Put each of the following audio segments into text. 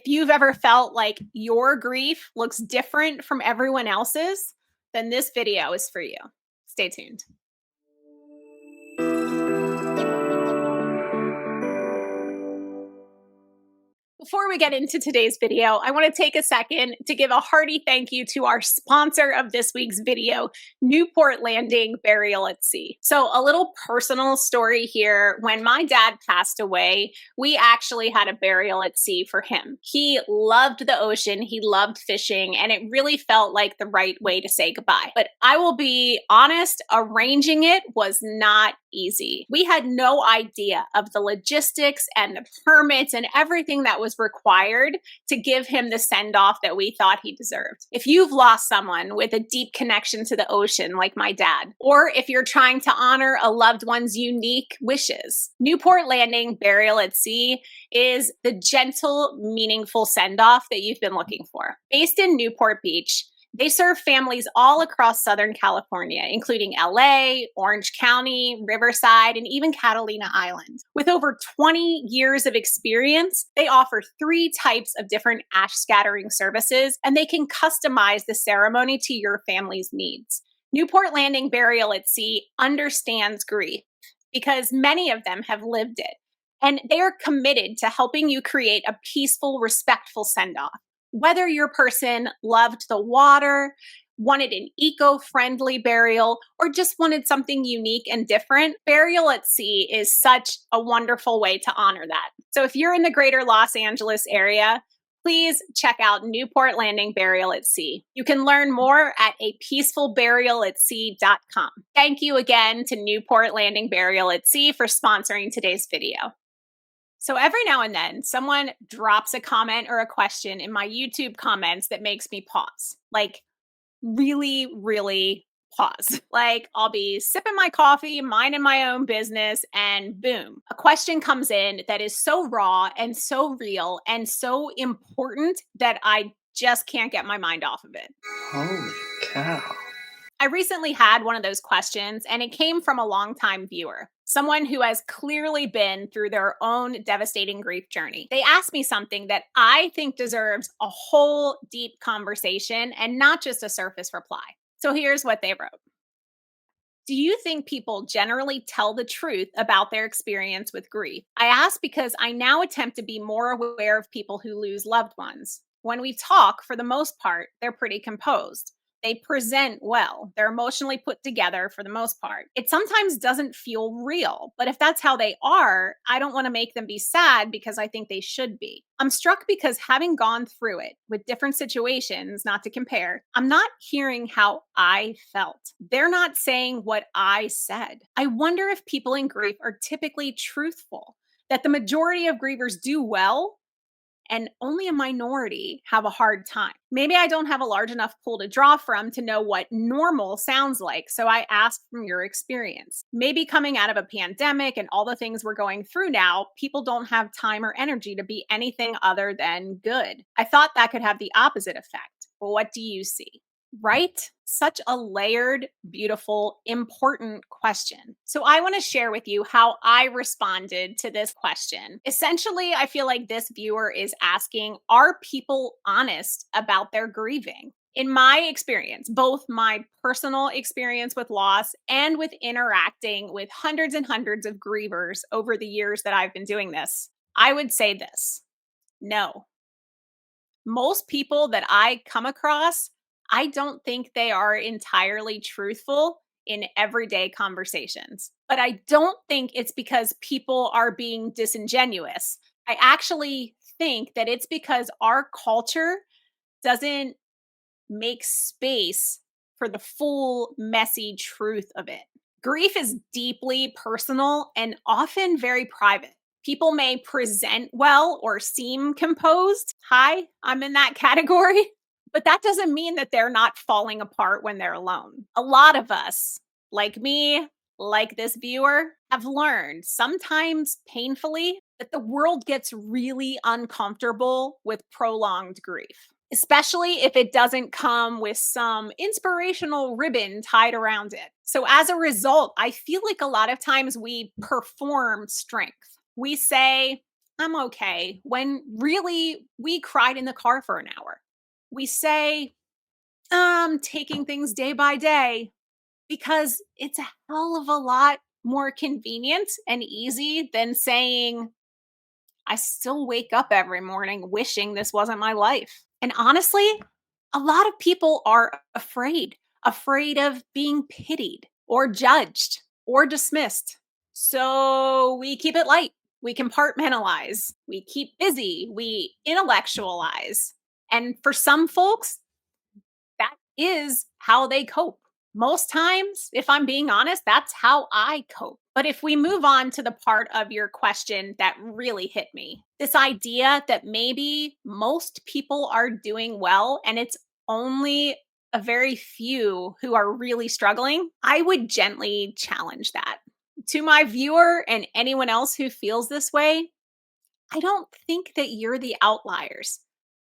you've ever felt like your grief looks different from everyone else's, then this video is for you. Stay tuned. Before we get into today's video, I want to take a second to give a hearty thank you to our sponsor of this week's video, Newport Landing Burial at Sea. So a little personal story here. When my dad passed away, we actually had a burial at sea for him. He loved the ocean, he loved fishing, and it really felt like the right way to say goodbye. But I will be honest, arranging it was not easy. We had no idea of the logistics and the permits and everything that was required to give him the send-off that we thought he deserved. If you've lost someone with a deep connection to the ocean, like my dad, or if you're trying to honor a loved one's unique wishes, Newport Landing Burial at Sea is the gentle, meaningful send-off that you've been looking for. Based in Newport Beach, they serve families all across Southern California, including LA, Orange County, Riverside, and even Catalina Island. With over 20 years of experience, they offer 3 types of different ash scattering services, and they can customize the ceremony to your family's needs. Newport Landing Burial at Sea understands grief because many of them have lived it, and they are committed to helping you create a peaceful, respectful send-off. Whether your person loved the water, wanted an eco-friendly burial, or just wanted something unique and different, Burial at Sea is such a wonderful way to honor that. So if you're in the greater Los Angeles area, please check out Newport Landing Burial at Sea. You can learn more at apeacefulburialatsea.com. Thank you again to Newport Landing Burial at Sea for sponsoring today's video. So every now and then, someone drops a comment or a question in my YouTube comments that makes me pause. Like, really, really pause. Like, I'll be sipping my coffee, minding my own business, and boom, a question comes in that is so raw and so real and so important that I just can't get my mind off of it. Holy cow. I recently had one of those questions, and it came from a longtime viewer, someone who has clearly been through their own devastating grief journey. They asked me something that I think deserves a whole deep conversation and not just a surface reply. So here's what they wrote. Do you think people generally tell the truth about their experience with grief? I ask because I now attempt to be more aware of people who lose loved ones. When we talk, for the most part, they're pretty composed. They present well. They're emotionally put together for the most part. It sometimes doesn't feel real, but if that's how they are, I don't want to make them be sad because I think they should be. I'm struck because having gone through it with different situations, not to compare, I'm not hearing how I felt. They're not saying what I said. I wonder if people in grief are typically truthful, that the majority of grievers do well, and only a minority have a hard time. Maybe I don't have a large enough pool to draw from to know what normal sounds like, so I ask from your experience. Maybe coming out of a pandemic and all the things we're going through now, people don't have time or energy to be anything other than good. I thought that could have the opposite effect, but what do you see? Right? Such a layered, beautiful, important question. So I want to share with you how I responded to this question. Essentially, I feel like this viewer is asking, are people honest about their grieving? In my experience, both my personal experience with loss and with interacting with hundreds and hundreds of grievers over the years that I've been doing this, I would say this: no. Most people that I come across, I don't think they are entirely truthful in everyday conversations. But I don't think it's because people are being disingenuous. I actually think that it's because our culture doesn't make space for the full, messy truth of it. Grief is deeply personal and often very private. People may present well or seem composed. Hi, I'm in that category. But that doesn't mean that they're not falling apart when they're alone. A lot of us, like me, like this viewer, have learned, sometimes painfully, that the world gets really uncomfortable with prolonged grief, especially if it doesn't come with some inspirational ribbon tied around it. So as a result, I feel like a lot of times we perform strength. We say, I'm okay, when really we cried in the car for an hour. We say, taking things day by day because it's a hell of a lot more convenient and easy than saying, I still wake up every morning wishing this wasn't my life. And honestly, a lot of people are afraid of being pitied or judged or dismissed. So we keep it light. We compartmentalize. We keep busy. We intellectualize. And for some folks, that is how they cope. Most times, if I'm being honest, that's how I cope. But if we move on to the part of your question that really hit me, this idea that maybe most people are doing well and it's only a very few who are really struggling, I would gently challenge that. To my viewer and anyone else who feels this way, I don't think that you're the outliers.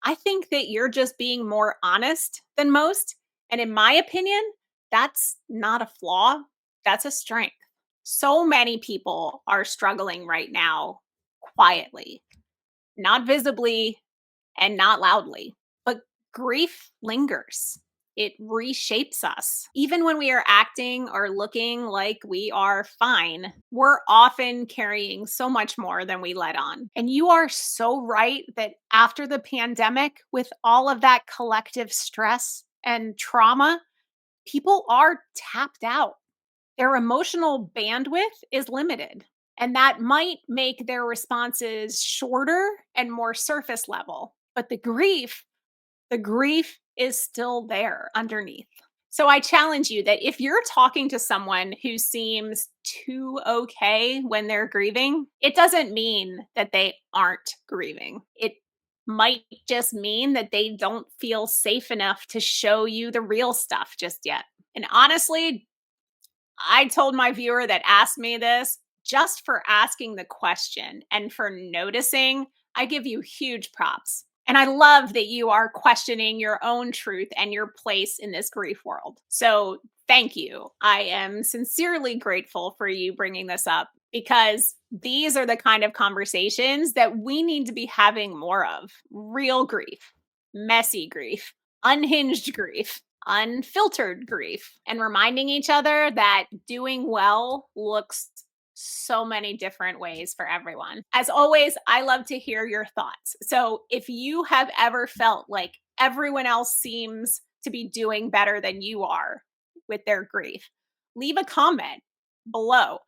I think that you're just being more honest than most. And in my opinion, that's not a flaw, that's a strength. So many people are struggling right now quietly, not visibly and not loudly, but grief lingers. It reshapes us. Even when we are acting or looking like we are fine, we're often carrying so much more than we let on. And you are so right that after the pandemic, with all of that collective stress and trauma, people are tapped out. Their emotional bandwidth is limited. And that might make their responses shorter and more surface level. But the grief is still there underneath. So I challenge you that if you're talking to someone who seems too okay when they're grieving, it doesn't mean that they aren't grieving. It might just mean that they don't feel safe enough to show you the real stuff just yet. And honestly, I told my viewer that asked me this, just for asking the question and for noticing, I give you huge props. And I love that you are questioning your own truth and your place in this grief world. So thank you. I am sincerely grateful for you bringing this up because these are the kind of conversations that we need to be having more of. Real grief, messy grief, unhinged grief, unfiltered grief, and reminding each other that doing well looks so many different ways for everyone. As always, I love to hear your thoughts. So if you have ever felt like everyone else seems to be doing better than you are with their grief, leave a comment below.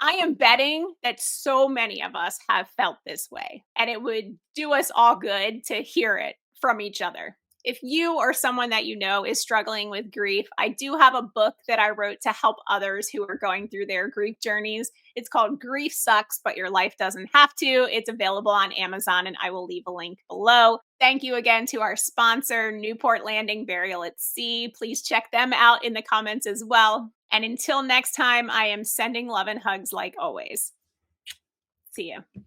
I am betting that so many of us have felt this way, and it would do us all good to hear it from each other. If you or someone that you know is struggling with grief, I do have a book that I wrote to help others who are going through their grief journeys. It's called Grief Sucks, But Your Life Doesn't Have to. It's available on Amazon, and I will leave a link below. Thank you again to our sponsor, Newport Landing Burial at Sea. Please check them out in the comments as well. And until next time, I am sending love and hugs like always. See you.